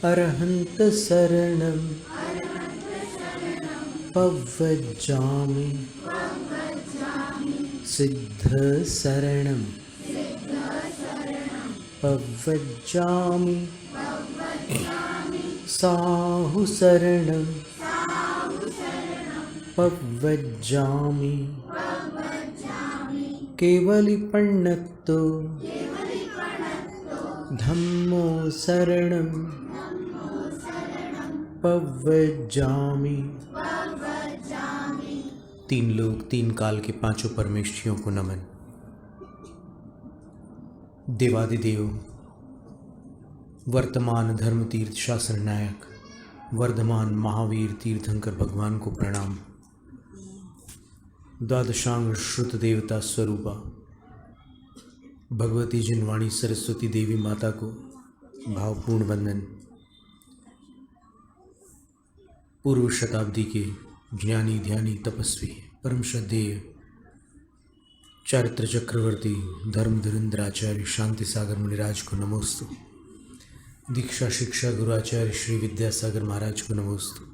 अरहंत शरणं पव्वजामि सिद्ध शरणं पव्वजामि साहु शरणं पव्वजामि केवलिपण्णतो धम्मो शरणं पव्वजामि। तीन लोक तीन काल के पांचों परमेष्ठियों को नमन। देवादिदेव वर्तमान धर्म तीर्थ शास्त्र नायक वर्धमान महावीर तीर्थंकर भगवान को प्रणाम। द्वादशांग श्रुत देवता स्वरूपा भगवती जिनवाणी सरस्वती देवी माता को भावपूर्ण वंदन। पूर्व शताब्दी के ज्ञानी ध्यानी तपस्वी परम श्रद्धेय चारित्र चक्रवर्ती धर्म धुरंधराचार्य शांति सागर मुनिराज को नमोस्तु। दीक्षा शिक्षा गुरुआचार्य श्री विद्यासागर महाराज को नमोस्तु।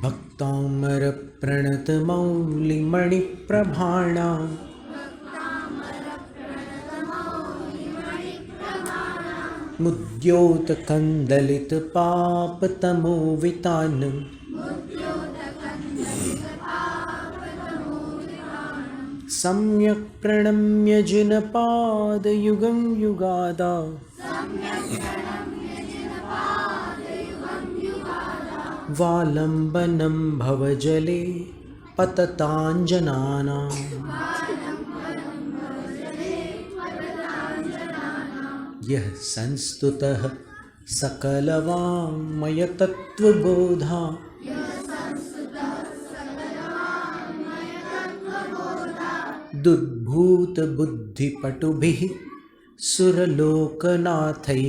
भक्तामर प्रणत मौलि मणि प्रभाणा मुद्योत कंदलित पाप तमो वितान सम्यक प्रणम्य जिन पाद युगं युगादा वालंबनं भवजले पततांजनाना यः संस्तुतः सकलवाङ्मय तत्त्वबोधा दुद्भूत बुद्धिपटुभिः सुरलोकनाथैः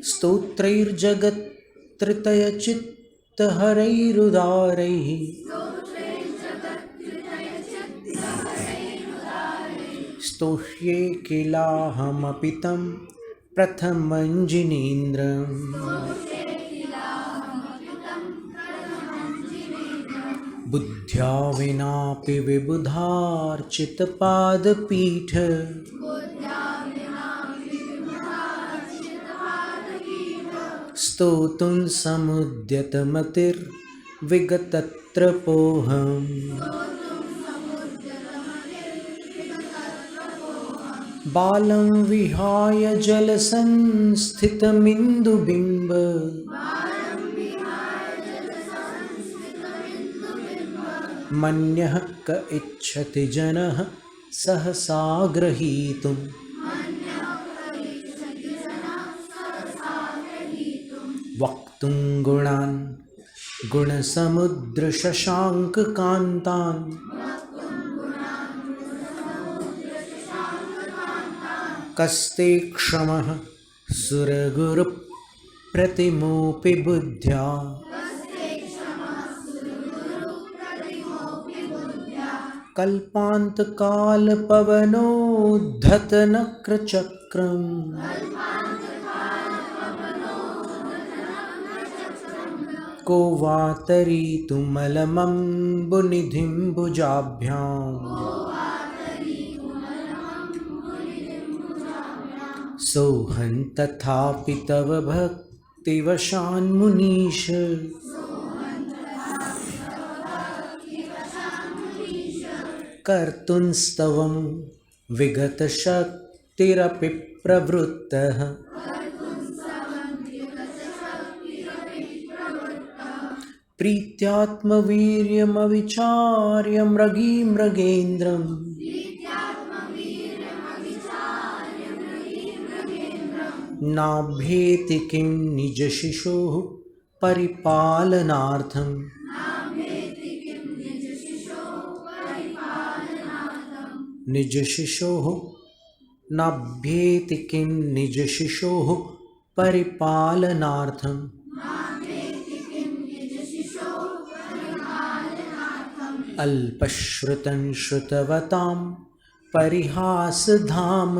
स्तोत्रैर्जगत्त्रतयचित्तहरैरुदारैः स्तोष्ये किलाहमपि तं प्रथमञ्जिनेन्द्रम्। बुद्ध्या विनापि विबुधार्चितपादपीठ स्तोतुं समुद्यतमतिर्विगतत्रपोऽहम्। बालं विहाय जलसंस्थितमिन्दुबिम्ब मन्यः क इच्छति जनः सहसा ग्रहीतुम्। वक्तुं गुणान् गुणसमुद्रशशाङ्ककान्तान् कस्ते क्षमः सुरगुरुप्रतिमोऽपि बुद्ध्या कल्पान्तकालपवनोद्धतनक्रचक्रम् को वातरीतुमलमम्बुनिधिं भुजाभ्याम्। सोऽहं तथापि तव भक्तिवशान्मुनीश कर्तुंस्तवं विगतशक्तिरपि प्रवृत्तः। प्रीत्यात्मवीर्यमविचार्य मृगीमृगेन्द्रम् नाभ्येति किं निजशिशोः परिपालनार्थम्। निजशिशोः नाभ्येति किं निजशिशोः परिपालनार्थम्। अल्पश्रुतं श्रुतवतां परिहासधाम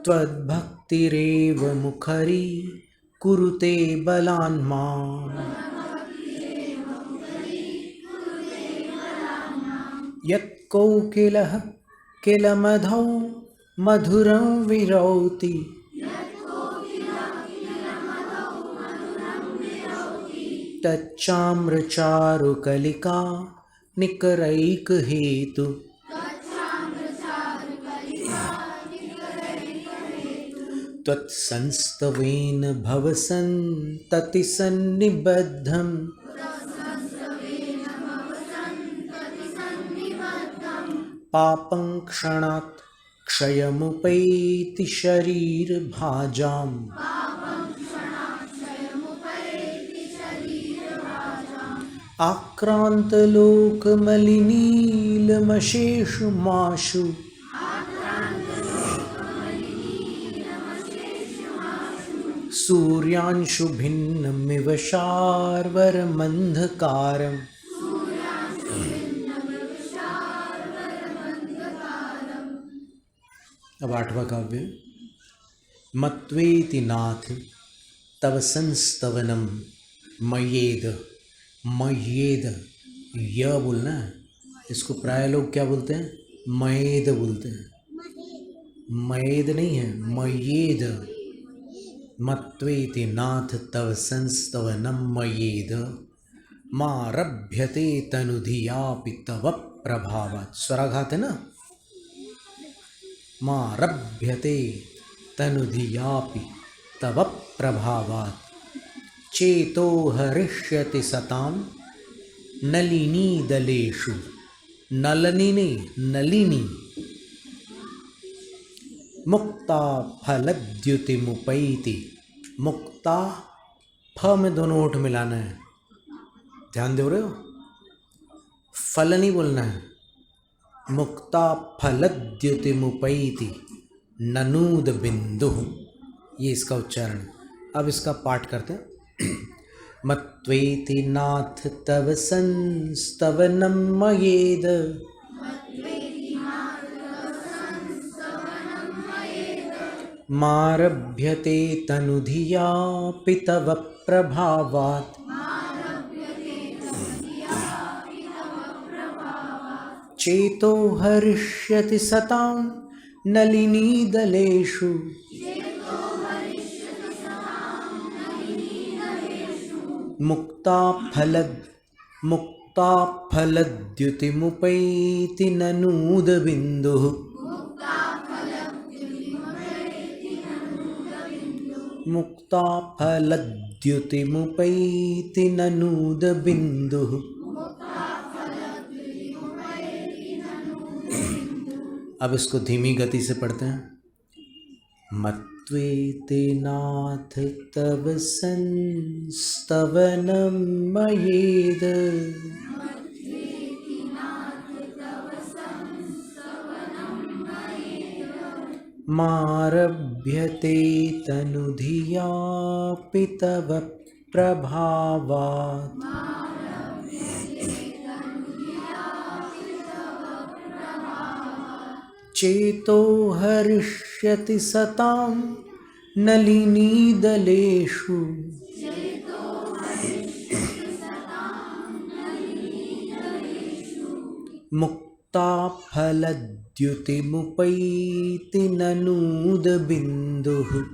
त्वद्भक्तिरेव मुखरी कुरुते बलान्माम् यत्कोकिलः किलमधौ मधुरं विरौति तच्चाम्रचारुकलिका निकरैकहेतु त्वत्संस्तवेन भवसन्ततिसन्निबद्धम् पापं क्षणात् क्षयमुपैति शरीरभाजाम् आक्रान्तलोकमलिनीलमशेषुमाशु सूर्यांशुभिन्नमिव शार्वरमन्धकारम्। अब 8वां काव्य। मत्वेति नाथ तव संस्तवनम मयेद। मयेद य बोलना है, इसको प्राय लोग क्या बोलते हैं? मयेद बोलते हैं। मयेद नहीं है, मयेद। मत्वेति नाथ तव संस्तवनम मयेद मारभ्यते तनुधियापि तव प्रभावात्। स्वराघात है ना। मारभ्यते तनुधियापि तव प्रभावात् चेतो हरिष्यति सतां नलिनी दलेषु। नलिनी नहीं, नलिनी। मुक्ता फलद्युतिमुपैति। मुक्ता फ में दोनों होठ मिलाना है, ध्यान दे रहे हो? फल नहीं बोलना है। मुक्ता फलद्युतिमुपैति ननूद बिंदु, ये इसका उच्चारण। अब इसका पाठ करते हैं। मत्वेति नाथ तव संस्तवनम मयेद मारभ्यते तनुधियापि तव प्रभावात् चेतो हरिष्यति सतां नलिनी दलेषु। मुक्ता फलद्युतिमुपैति ननूद बिंदुः। मुक्ता फलद्युतिमुपैति ननूद बिंदुः। अब इसको धीमी गति से पढ़ते हैं। मत्वेति नाथ तव संस्तवनम मयेद मारभ्यते तनुधियापि तव प्रभावात् चेतो हरिष्यति सतां नलिनी दलेषु। मुक्ता फलद्युतिमुपैति ननूद बिंदुः।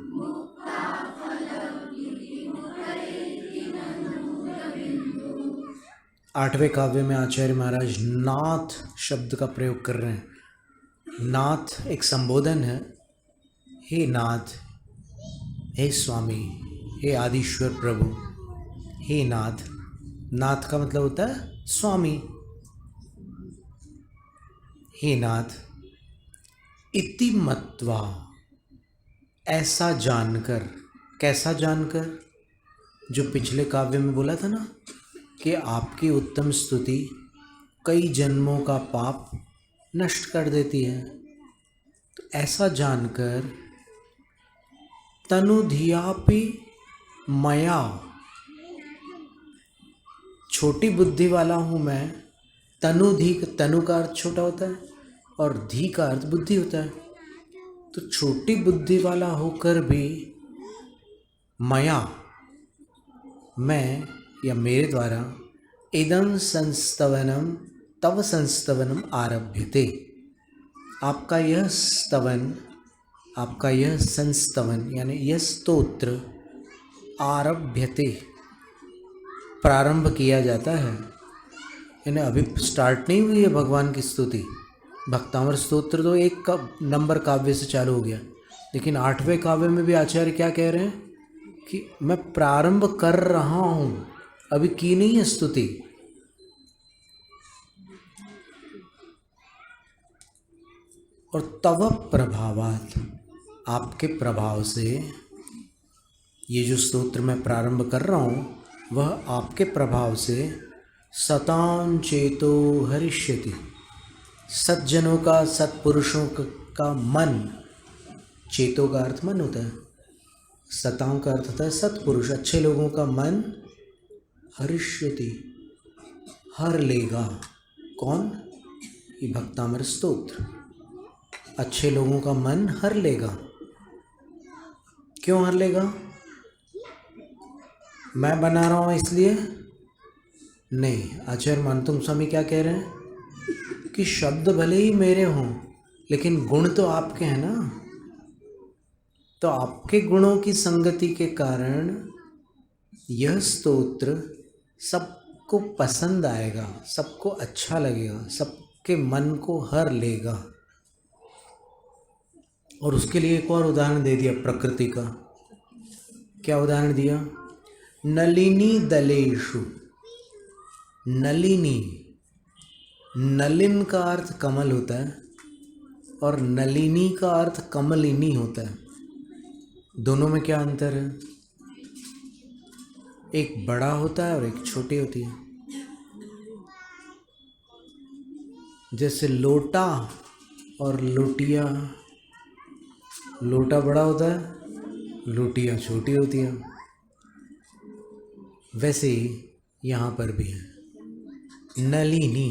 आठवें काव्य में आचार्य महाराज नाथ शब्द का प्रयोग कर रहे हैं। नाथ एक संबोधन है। हे नाथ, हे स्वामी, हे आदिश्वर प्रभु, हे नाथ। नाथ का मतलब होता है स्वामी। हे नाथ, इति मत्वा, ऐसा जानकर। कैसा जानकर? जो पिछले काव्य में बोला था ना कि आपकी उत्तम स्तुति कई जन्मों का पाप नष्ट कर देती है। तो ऐसा जानकर तनुधियापि मया, छोटी बुद्धि वाला हूँ मैं। तनु धी, तनु का अर्थ छोटा होता है और धी का अर्थ बुद्धि होता है। तो छोटी बुद्धि वाला होकर भी मया, मैं या मेरे द्वारा, इदं संस्तवनम तव संस्तवनम आरभ्यते, आपका यह स्तवन, आपका यह संस्तवन यानी यह स्तोत्र आरभ्यते, प्रारंभ किया जाता है। यानी अभी स्टार्ट नहीं हुई है भगवान की स्तुति। भक्तामर स्तोत्र तो 1 नंबर काव्य से चालू हो गया, लेकिन 8वें काव्य में भी आचार्य क्या कह रहे हैं कि मैं प्रारंभ कर रहा हूँ, अभी की नहीं है स्तुति। और तव प्रभावात, आपके प्रभाव से ये जो स्तोत्र मैं प्रारंभ कर रहा हूँ वह आपके प्रभाव से सतां चेतो हरिष्यति, सज्जनों का, सत्पुरुषों का मन, चेतो का अर्थ मन होता है, सताओं का अर्थ होता है सत्पुरुष, अच्छे लोगों का मन हरिष्यति, हर लेगा। कौन? ये भक्तामर स्तोत्र अच्छे लोगों का मन हर लेगा। क्यों हर लेगा? मैं बना रहा हूँ इसलिए नहीं। आचार्य मानतुंग स्वामी क्या कह रहे हैं कि शब्द भले ही मेरे हों लेकिन गुण तो आपके हैं ना। तो आपके गुणों की संगति के कारण यह स्तोत्र सबको पसंद आएगा, सबको अच्छा लगेगा, सबके मन को हर लेगा। और उसके लिए एक और उदाहरण दे दिया प्रकृति का। क्या उदाहरण दिया? नलिनी दलेषु, नलिनी, नलिन का अर्थ कमल होता है और नलिनी का अर्थ कमलिनी होता है। दोनों में क्या अंतर है? एक बड़ा होता है और एक छोटी होती है। जैसे लोटा और लोटिया, लोटा बड़ा होता है, लोटिया छोटी होती है। वैसे ही यहाँ पर भी है। नलिनी,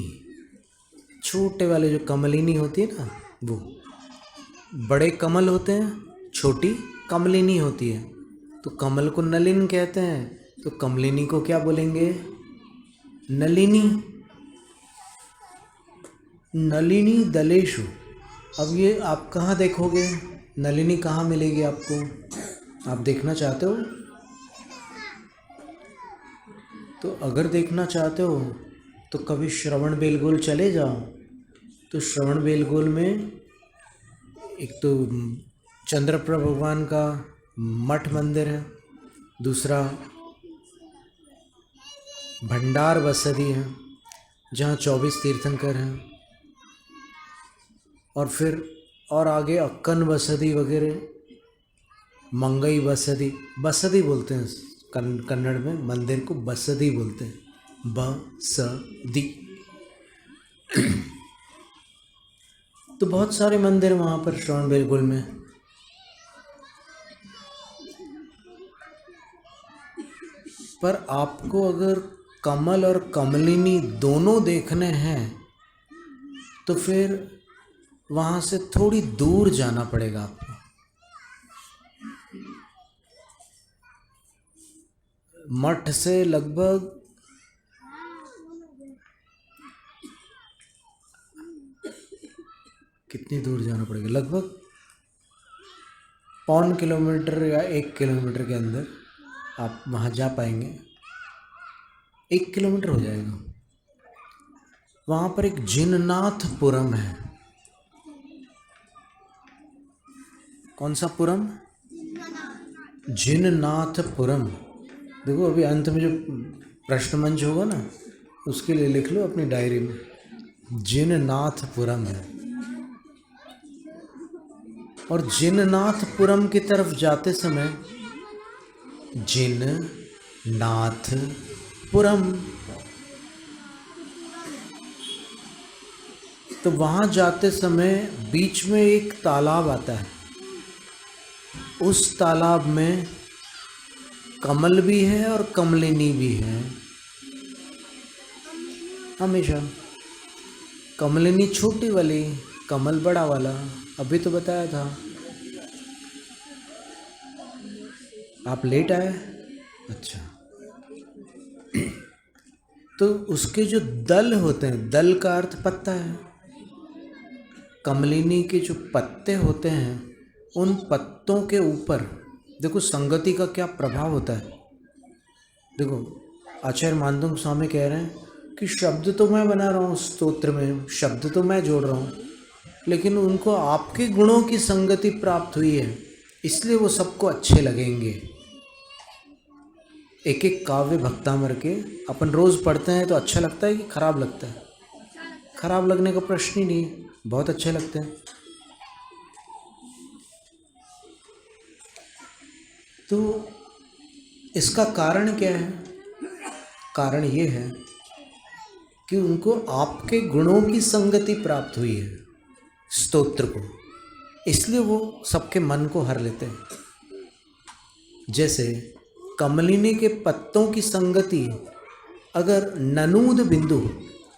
छोटे वाले जो कमलिनी होती है ना, वो बड़े कमल होते हैं, छोटी कमलिनी होती है। तो कमल को नलिन कहते हैं, तो कमलिनी को क्या बोलेंगे? नलिनी। नलिनी दलेषु। अब ये आप कहाँ देखोगे? नलिनी कहाँ मिलेगी आपको? आप देखना चाहते हो? तो अगर देखना चाहते हो तो कभी श्रवण बेलगोल चले जाओ। तो श्रवण बेलगोल में एक तो चंद्रप्रभ भगवान का मठ मंदिर है, दूसरा भंडार बसदी है जहाँ 24 तीर्थंकर हैं, और फिर और आगे अक्कन बसदी वगैरह, मंगई बसदी, बसदी बोलते हैं कन्नड़ में, मंदिर को बसदी बोलते हैं, बसदी। तो बहुत सारे मंदिर वहाँ पर श्रवण बेलगोल में। पर आपको अगर कमल और कमलिनी दोनों देखने हैं तो फिर वहाँ से थोड़ी दूर जाना पड़ेगा आपको। मठ से लगभग कितनी दूर जाना पड़ेगा? लगभग 0.25 किलोमीटर या 1 किलोमीटर के अंदर आप वहाँ जा पाएंगे। 1 किलोमीटर हो जाएगा। वहाँ पर एक जिननाथपुरम है। कौन सा पुरम? जिननाथपुरम। देखो अभी अंत में जो प्रश्न मंच होगा ना, उसके लिए लिख लो अपनी डायरी में, जिननाथपुरम है। और जिननाथपुरम की तरफ जाते समय, जिननाथपुरम, तो वहाँ जाते समय बीच में एक तालाब आता है। उस तालाब में कमल भी है और कमलिनी भी है। हमेशा। कमलिनी छोटी वाली, कमल बड़ा वाला, अभी तो बताया था। आप लेट आए? अच्छा। तो उसके जो दल होते हैं, दल का अर्थ पत्ता है। कमलिनी के जो पत्ते होते हैं, उन पत्तों के ऊपर देखो संगति का क्या प्रभाव होता है। देखो आचार्य मानदुंग स्वामी कह रहे हैं कि शब्द तो मैं बना रहा हूँ, स्तोत्र में शब्द तो मैं जोड़ रहा हूँ, लेकिन उनको आपके गुणों की संगति प्राप्त हुई है, इसलिए वो सबको अच्छे लगेंगे। एक एक काव्य भक्तामर के अपन रोज़ पढ़ते हैं तो अच्छा लगता है कि खराब लगता है? खराब लगने का प्रश्न ही नहीं, बहुत अच्छे लगते हैं। तो इसका कारण क्या है? कारण ये है कि उनको आपके गुणों की संगति प्राप्त हुई है स्तोत्र को, इसलिए वो सबके मन को हर लेते हैं। जैसे कमलिनी के पत्तों की संगति, अगर ननूद बिंदु,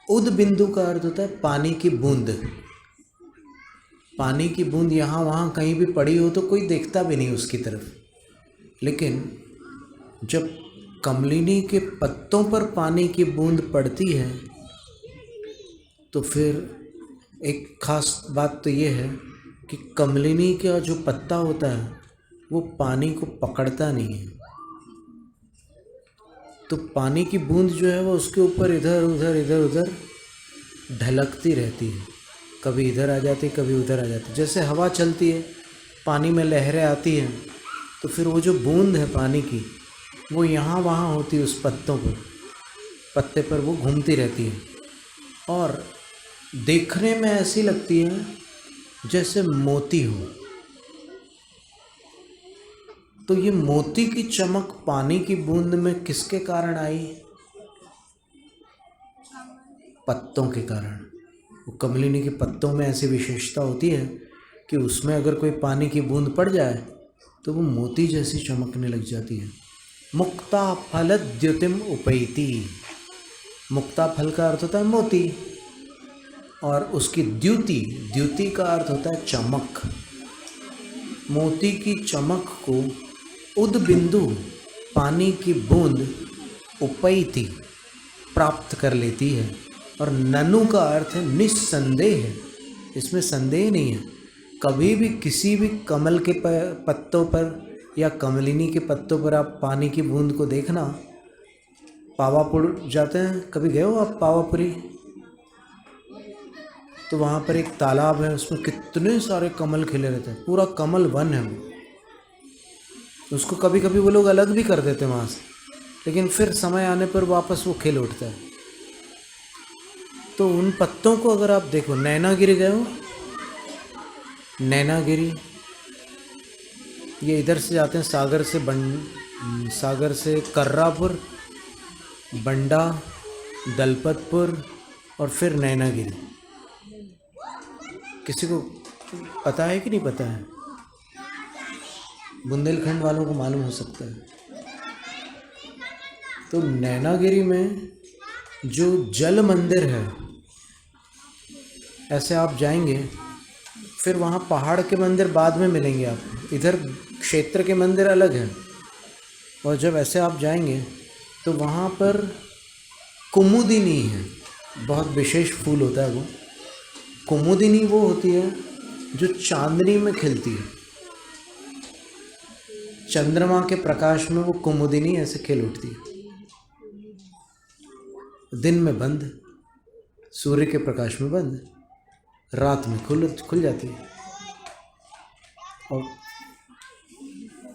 उद बिंदु का अर्थ होता है पानी की बूंद। पानी की बूंद यहाँ वहाँ कहीं भी पड़ी हो तो कोई देखता भी नहीं उसकी तरफ, लेकिन जब कमलिनी के पत्तों पर पानी की बूंद पड़ती है तो फिर एक खास बात तो ये है कि कमलिनी का जो पत्ता होता है वो पानी को पकड़ता नहीं है, तो पानी की बूंद जो है वो उसके ऊपर इधर उधर ढलकती रहती है, कभी इधर आ जाती कभी उधर आ जाती। जैसे हवा चलती है, पानी में लहरें आती हैं, तो फिर वो जो बूंद है पानी की वो यहाँ वहाँ होती है, उस पत्तों पर, पत्ते पर वो घूमती रहती है और देखने में ऐसी लगती है जैसे मोती हो। तो ये मोती की चमक पानी की बूंद में किसके कारण आई? पत्तों के कारण। वो कमलिनी के पत्तों में ऐसी विशेषता होती है कि उसमें अगर कोई पानी की बूंद पड़ जाए तो वो मोती जैसी चमकने लग जाती है। मुक्ता फल द्युतिम उपैति। मुक्ता फल का अर्थ होता है मोती, और उसकी द्युति, द्युति का अर्थ होता है चमक। मोती की चमक को उद बिंदु, पानी की बूंद, उपैति, प्राप्त कर लेती है। और ननु का अर्थ है निस्संदेह, इसमें संदेह नहीं है। कभी भी किसी भी कमल के पत्तों पर या कमलिनी के पत्तों पर आप पानी की बूंद को देखना। पावापुर जाते हैं, कभी गए हो आप पावापुरी? तो वहाँ पर एक तालाब है, उसमें कितने सारे कमल खिले रहते हैं, पूरा कमल वन है वो। उसको कभी कभी वो लोग अलग भी कर देते हैं वहाँ से, लेकिन फिर समय आने पर वापस वो खिल उठता है। तो उन पत्तों को अगर आप देखो, नैनागिरी गए हो? नैनागिरी ये इधर से जाते हैं सागर से कर्रापुर, बंडा, दलपतपुर और फिर नैनागिरी। किसी को पता है कि नहीं पता है? बुंदेलखंड वालों को मालूम हो सकता है। तो नैनागिरी में जो जल मंदिर है, ऐसे आप जाएंगे, फिर वहाँ पहाड़ के मंदिर बाद में मिलेंगे आपको, इधर क्षेत्र के मंदिर अलग हैं। और जब ऐसे आप जाएंगे तो वहाँ पर कुमुदिनी है, बहुत विशेष फूल होता है वो। कुमुदिनी वो होती है जो चांदनी में खिलती है, चंद्रमा के प्रकाश में वो कुमुदिनी ऐसे खिल उठती है। दिन में बंद, सूर्य के प्रकाश में बंद, रात में खुल जाती है। और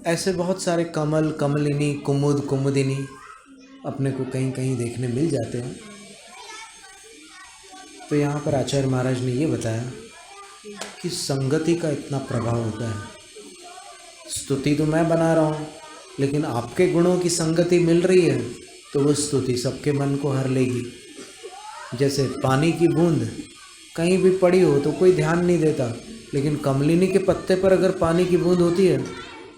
ऐसे बहुत सारे कमल, कमलिनी, कुमुद, कुमुदिनी अपने को कहीं कहीं देखने मिल जाते हैं। तो यहाँ पर आचार्य महाराज ने ये बताया कि संगति का इतना प्रभाव होता है। स्तुति तो मैं बना रहा हूँ, लेकिन आपके गुणों की संगति मिल रही है तो वो स्तुति सबके मन को हर लेगी। जैसे पानी की बूंद कहीं भी पड़ी हो तो कोई ध्यान नहीं देता, लेकिन कमलिनी के पत्ते पर अगर पानी की बूंद होती है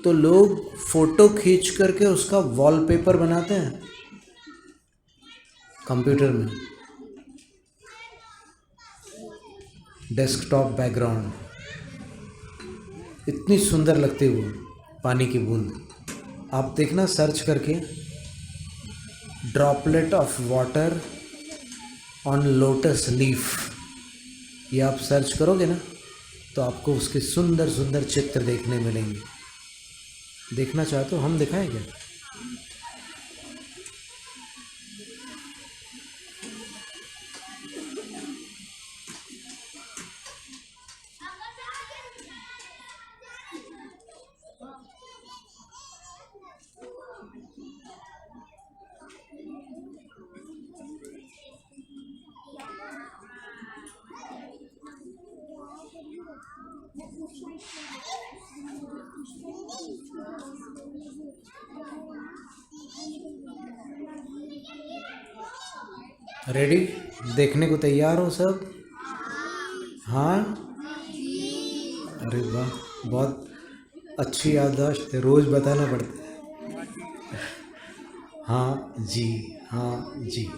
तो लोग फोटो खींच करके उसका वॉलपेपर बनाते हैं कंप्यूटर में। डेस्कटॉप बैकग्राउंड, इतनी सुंदर लगती है वो पानी की बूंद। आप देखना सर्च करके, droplet of water on lotus leaf, ये आप सर्च करोगे ना तो आपको उसके सुंदर सुंदर चित्र देखने मिलेंगे। देखना चाहते हो हम दिखाएं क्या? रेडी? देखने को तैयार हो सब? हाँ, अरे वाह, बहुत अच्छी याददाश्त है, रोज़ बताना पड़ता है। हाँ जी, हाँ जी।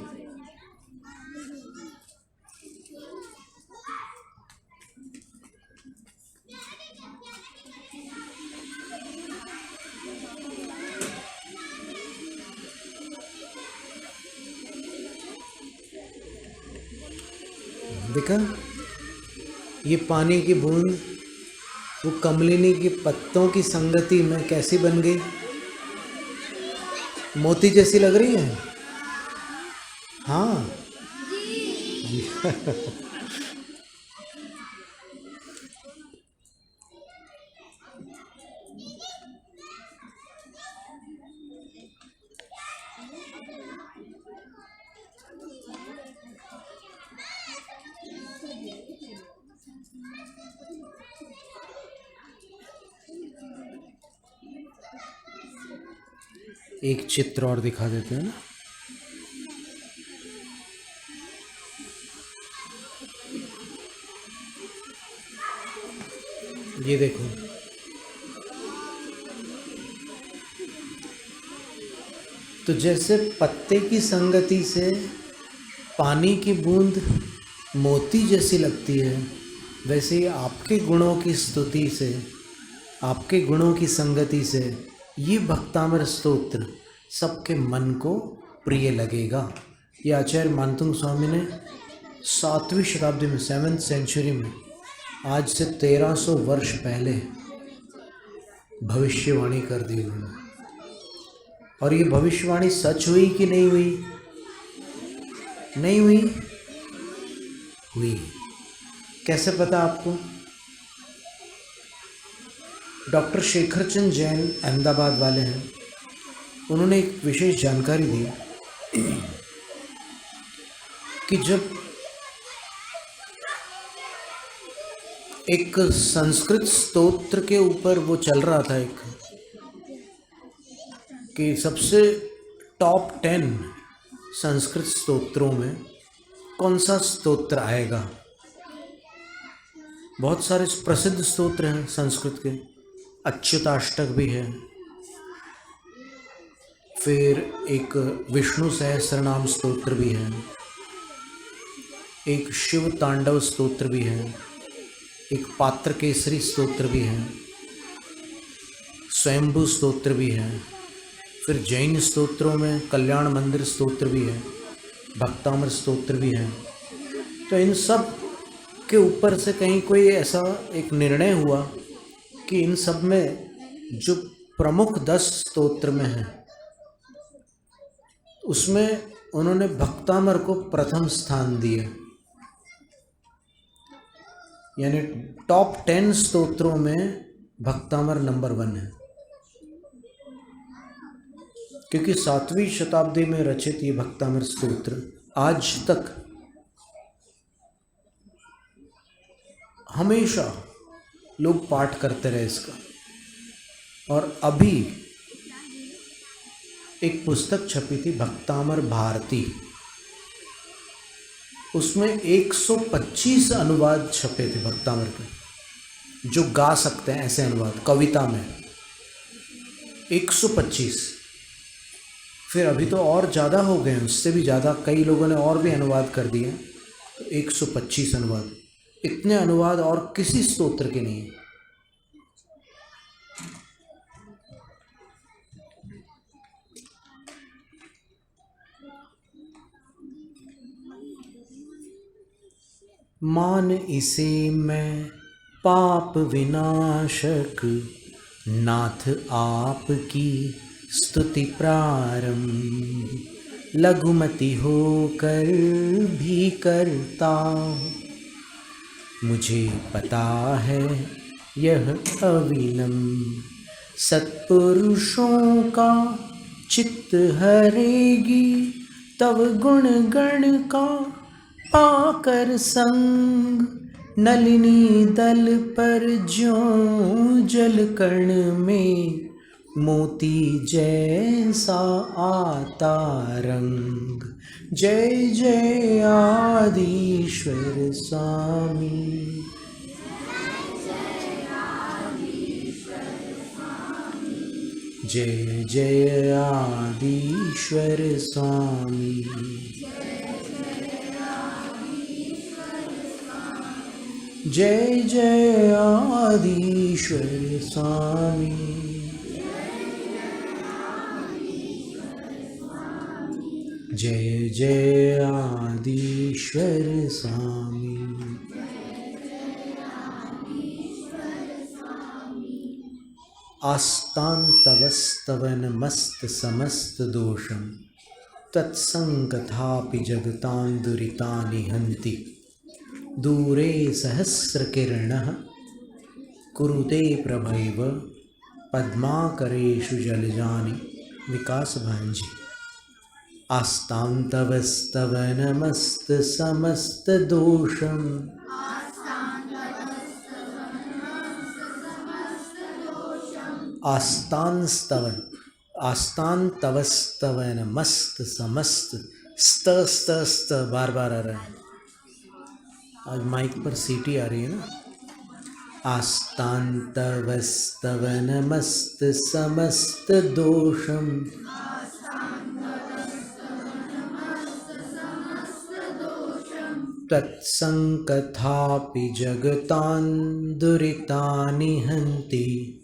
देखा, ये पानी की बूंद वो कमलिनी के पत्तों की संगति में कैसी बन गई, मोती जैसी लग रही है। हाँ एक चित्र और दिखा देते हैं ना। ये देखो, तो जैसे पत्ते की संगति से पानी की बूंद मोती जैसी लगती है, वैसे ही आपके गुणों की स्तुति से, आपके गुणों की संगति से ये भक्तामृत स्तोत्र सबके मन को प्रिय लगेगा। ये आचार्य मानतुंग स्वामी ने 7वीं शताब्दी में, 7th सेंचुरी में, आज से 1300 वर्ष पहले भविष्यवाणी कर दी उन्होंने। और ये भविष्यवाणी सच हुई कि नहीं हुई? नहीं हुई? हुई। कैसे पता आपको? डॉक्टर शेखर चंद जैन अहमदाबाद वाले हैं, उन्होंने एक विशेष जानकारी दी कि जब एक संस्कृत स्तोत्र के ऊपर वो चल रहा था, एक कि सबसे टॉप 10 संस्कृत स्तोत्रों में कौन सा स्तोत्र आएगा। बहुत सारे प्रसिद्ध स्तोत्र हैं संस्कृत के, अच्युताष्टक भी है, फिर एक विष्णु सहस्रनाम स्तोत्र भी है, एक शिव तांडव स्तोत्र भी है, एक पात्र केसरी स्तोत्र भी है, स्वयंभू स्तोत्र भी है, फिर जैन स्तोत्रों में कल्याण मंदिर स्तोत्र भी है, भक्तामृत स्तोत्र भी है। तो इन सब के ऊपर से कहीं कोई ऐसा एक निर्णय हुआ कि इन सब में जो प्रमुख 10 स्तोत्र में है, उसमें उन्होंने भक्तामर को प्रथम स्थान दिया, यानी टॉप 10 स्तोत्रों में भक्तामर नंबर 1 है। क्योंकि 7वीं शताब्दी में रचित ये भक्तामृत स्तोत्र आज तक हमेशा लोग पाठ करते रहे इसका। और अभी एक पुस्तक छपी थी भक्तामर भारती, उसमें 125 अनुवाद छपे थे भक्तामर के, जो गा सकते हैं ऐसे अनुवाद कविता में 125। फिर अभी तो और ज़्यादा हो गए, उससे भी ज़्यादा कई लोगों ने और भी अनुवाद कर दिए, तो 125 अनुवाद। इतने अनुवाद और किसी स्तोत्र के नहीं। मान इसे मैं पाप विनाशक, नाथ आपकी स्तुति प्रारंभ, लघुमति होकर भी करता। मुझे पता है यह अविनम्र, सत्पुरुषों का चित्त हरेगी, तव गुण गण का पाकर संग। नलिनी दल पर ज्यों जल कण में, मोती जैसा आता रंग। जय जय आदिश्वर स्वामी। जय जय आदिश्वर स्वामी। जय जय आदिश्वर स्वामी। जय जय आदिश्वर स्वामी। आस्तां तवस्तवन मस्त समस्त दोषं, तत्संकथापि जगतां दुरितानि हन्ति। दूरे सहस्रकिरणः कुरुते प्रभैव, पद्माकरेषु जलजानि विकासभाञ्जि। आस्तां तवस्तव नमस्त समस्त दोषम्, आस्तां तवस्तव नमस्त समस्त। स्त स्त स्त बार बार आ रहा है, आज माइक पर सीटी आ रही है ना। आस्तां तवस्तव नमस्त समस्त दोषम्, तत्संकथापि जगतां दुरितानि हन्ति।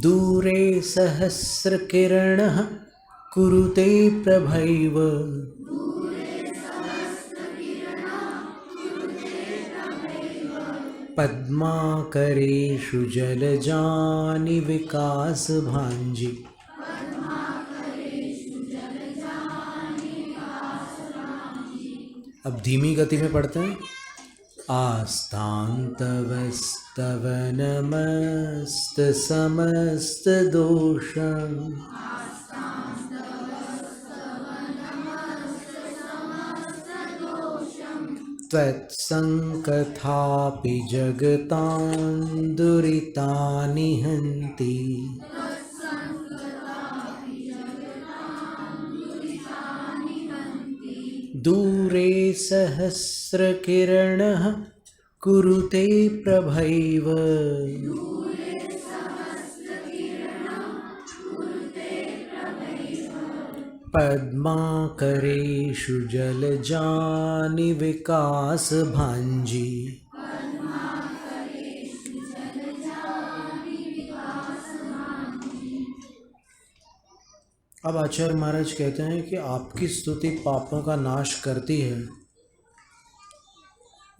दूरे सहस्रकिरणः कुरुते प्रभैव, पद्माकरेषु जलजानि विकासभाञ्जि। अब धीमी गति में पढ़ते हैं। आस्तां तवस्तव नमस्त समस्त दोषम्, त्वत्संकथापि जगतां दुरितानि हन्ति। दूरे सहस्रकिरणः कुरुते प्रभैव, पद्माकरेषु जलजानि विकासभाञ्जि। अब आचार्य महाराज कहते हैं कि आपकी स्तुति पापों का नाश करती है।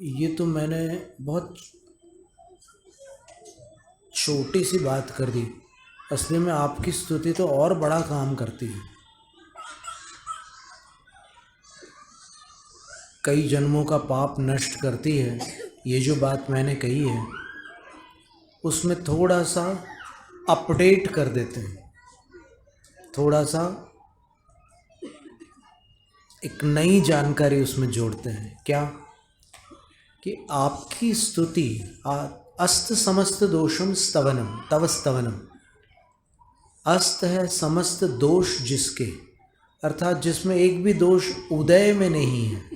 ये तो मैंने बहुत छोटी सी बात कर दी, असली में आपकी स्तुति तो और बड़ा काम करती है। कई जन्मों का पाप नष्ट करती है। ये जो बात मैंने कही है उसमें थोड़ा सा अपडेट कर देते हैं, थोड़ा सा एक नई जानकारी उसमें जोड़ते हैं। क्या कि आपकी स्तुति अस्त समस्त दोषम स्तवनम तव स्तवनम। अस्त है समस्त दोष जिसके, अर्थात जिसमें एक भी दोष उदय में नहीं है,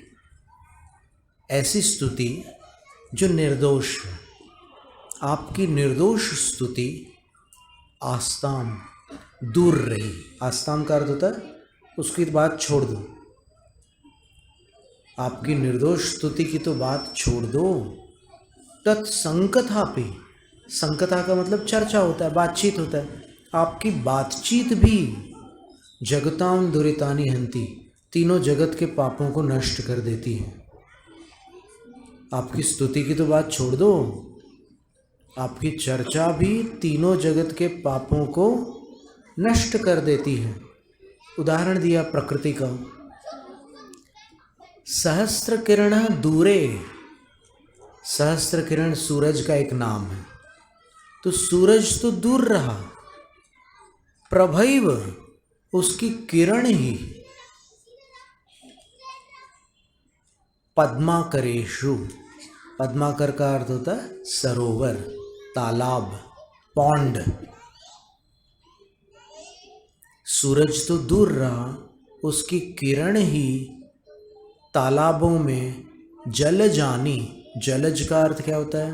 ऐसी स्तुति जो निर्दोष है। आपकी निर्दोष स्तुति आस्ताम दूर रही। आस्ताम का अर्थ होता है उसकी बात छोड़ दो, आपकी निर्दोष स्तुति की तो बात छोड़ दो, तत्संकथा पे, संकथा का मतलब चर्चा होता है, बातचीत होता है, आपकी बातचीत भी जगतां दुरितानि हंति, तीनों जगत के पापों को नष्ट कर देती है। आपकी स्तुति की तो बात छोड़ दो, आपकी चर्चा भी तीनों जगत के पापों को नष्ट कर देती है। उदाहरण दिया प्रकृति का, सहस्त्र किरण दूरे, सहस्त्र किरण सूरज का एक नाम है, तो सूरज तो दूर रहा, प्रभैव उसकी किरण ही पद्माकरेषु, पद्माकर का अर्थ होता है सरोवर, तालाब, पॉन्ड। सूरज तो दूर रहा, उसकी किरण ही तालाबों में जलजानी, जलज का अर्थ क्या होता है?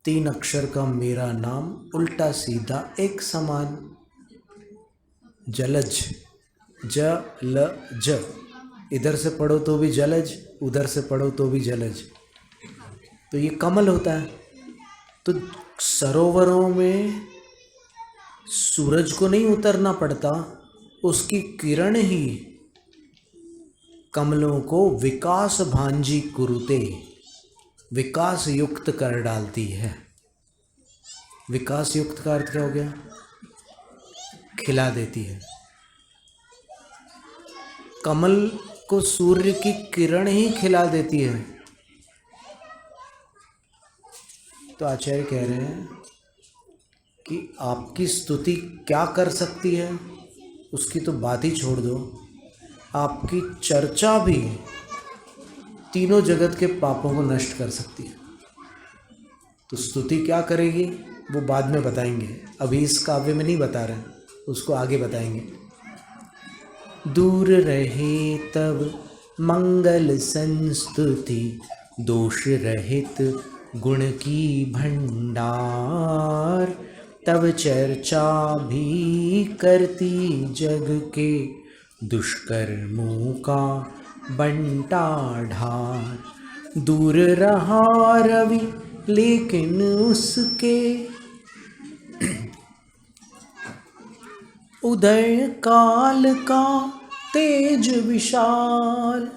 3 अक्षर का मेरा नाम, उल्टा सीधा एक समान, जलज, जलज, इधर से पढ़ो तो भी जलज, उधर से पढ़ो तो भी जलज, तो ये कमल होता है। तो सरोवरों में सूरज को नहीं उतरना पड़ता, उसकी किरण ही कमलों को विकास भांजी कुरुते, विकास युक्त कर डालती है। विकास युक्त का अर्थ क्या हो गया? खिला देती है। कमल को सूर्य की किरण ही खिला देती है। तो आचार्य कह रहे हैं कि आपकी स्तुति क्या कर सकती है उसकी तो बात ही छोड़ दो, आपकी चर्चा भी तीनों जगत के पापों को नष्ट कर सकती है। तो स्तुति क्या करेगी वो बाद में बताएंगे, अभी इस काव्य में नहीं बता रहे, उसको आगे बताएंगे। दूर रहे तब मंगल संस्तुति, दोष रहित गुण की भंडार, तब चर्चा भी करती जग के, दुष्कर्मों का बंटा ढार। दूर रहा रवि लेकिन उसके, उदय काल का तेज विशाल,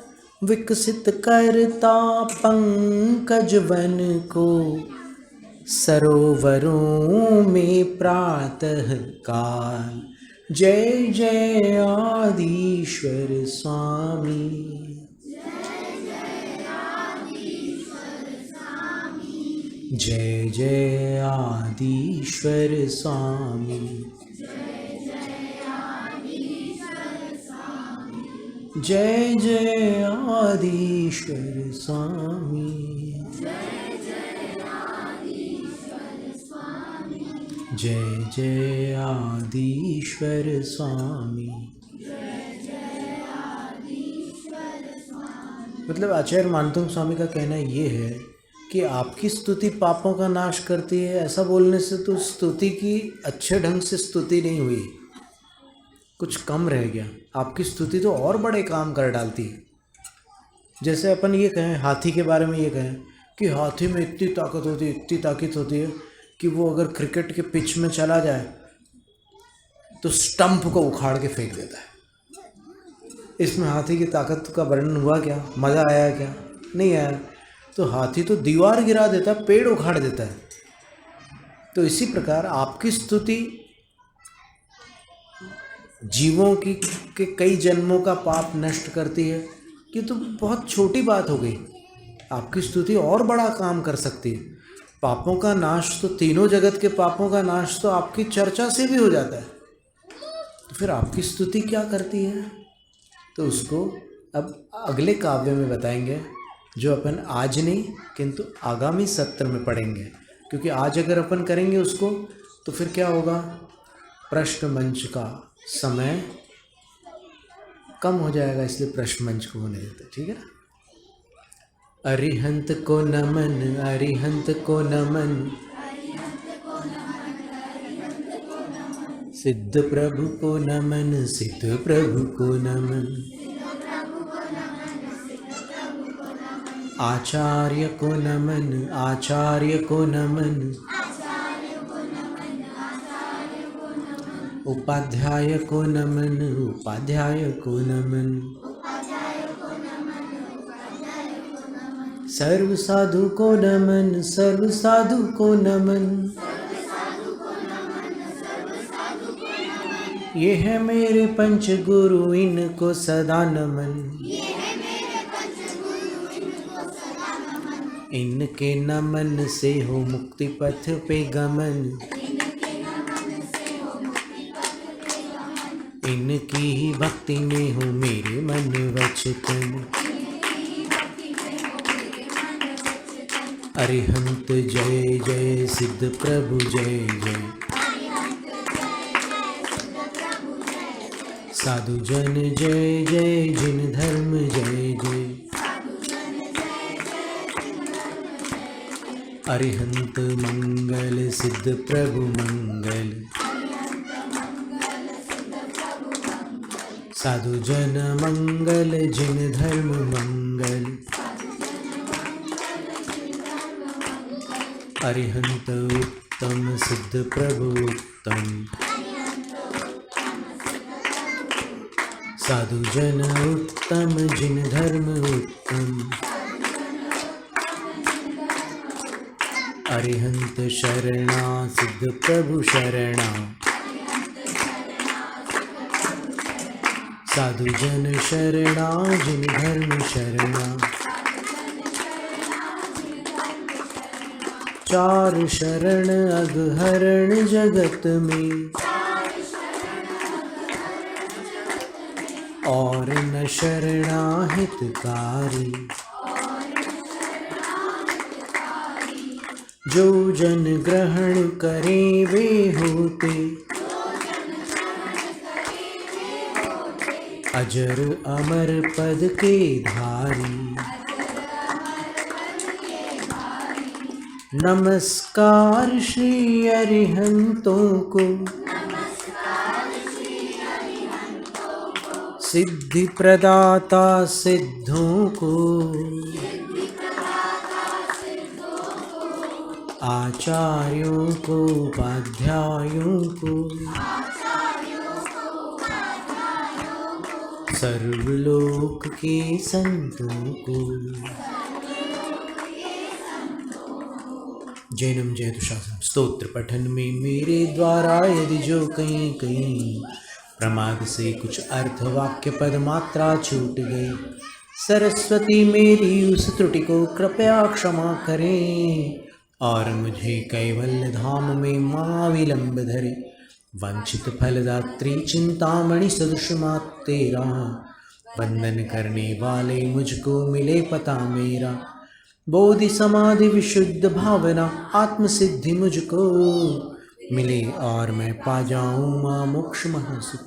विकसित करता पंकज वन को, सरोवरों में प्रातः काल। जय जय आदिश्वर स्वामी, जय जय आदिश्वर स्वामी, जय जय आदिश्वर स्वामी, जय जय आदिश्वर स्वामी। मतलब आचार्य मानतुंग स्वामी का कहना ये है कि आपकी स्तुति पापों का नाश करती है, ऐसा बोलने से तो स्तुति की अच्छे ढंग से स्तुति नहीं हुई, कुछ कम रह गया। आपकी स्तुति तो और बड़े काम कर डालती है। जैसे अपन ये कहें हाथी के बारे में, ये कहें कि हाथी में इतनी ताकत होती है, इतनी ताकत होती है कि वो अगर क्रिकेट के पिच में चला जाए तो स्टंप को उखाड़ के फेंक देता है। इसमें हाथी की ताकत का वर्णन हुआ क्या? मज़ा आया क्या? नहीं आया। तो हाथी तो दीवार गिरा देता है, पेड़ उखाड़ देता है। तो इसी प्रकार आपकी स्तुति जीवों की के कई जन्मों का पाप नष्ट करती है। ये तो बहुत छोटी बात हो गई, आपकी स्तुति और बड़ा काम कर सकती है। पापों का नाश तो, तीनों जगत के पापों का नाश तो आपकी चर्चा से भी हो जाता है। तो फिर आपकी स्तुति क्या करती है? तो उसको अब अगले काव्य में बताएंगे, जो अपन आज नहीं किंतु आगामी सत्र में पढ़ेंगे। क्योंकि आज अगर अपन करेंगे उसको तो फिर क्या होगा, प्रश्न मंच का समय कम हो जाएगा, इसलिए प्रश्न मंच को होने देते, ठीक है ना। अरिहंत को नमन, अरिहंत को नमन, सिद्ध प्रभु को नमन, सिद्ध प्रभु को नमन, आचार्य को नमन, आचार्य को नमन, उपाध्याय को नमन, उपाध्याय को नमन, सर्व साधु को नमन, सर्व साधु को नमन। ये है मेरे पंच गुरु, इनको सदा नमन, इनके नमन से हो मुक्ति पथ पे गमन, इनकी ही भक्ति में हो मेरे मन वचन। अरिहंत जय जय, सिद्ध प्रभु जय जय, साधु जन जय जय, जिन धर्म जय जय। अरिहंत मंगल, सिद्ध प्रभु मंगल, साधु जन मंगल, जिन धर्म मंगल। अरिहंत उत्तम, सिद्ध प्रभु उत्तम, साधु जन उत्तम, जिन धर्म उत्तम। अरिहंत शरणा, सिद्ध प्रभु शरणा, साधु जन शरणा, जिन धर्म शरणा। चार शरण अगहरण जगत में, और न शरणा हितकारी। जो जन ग्रहण करे वे होते, अजर अमर पद के धारी। नमस्कार श्री अरिहंतों को, सिद्धि प्रदाता सिद्धों को, आचार्यों को, उपाध्यायों को, सर्वलोक के संतों को। जैनम जयतुशासनम स्तोत्र पठन में मेरे द्वारा यदि जो कहीं कहीं प्रमाद से कुछ अर्थ वाक्य पद मात्रा छूट गई, सरस्वती मेरी उस त्रुटि को कृपया क्षमा करें और मुझे कैवल्य धाम में महाविलंब धरे। वंचित फलदात्री चिंतामणि सदृश मात तेरा, वंदन करने वाले मुझको मिले पता मेरा। बोधि समाधि विशुद्ध भावना आत्म सिद्धि मुझको मिले और मैं पा जाऊँ माँ मोक्ष महासुख।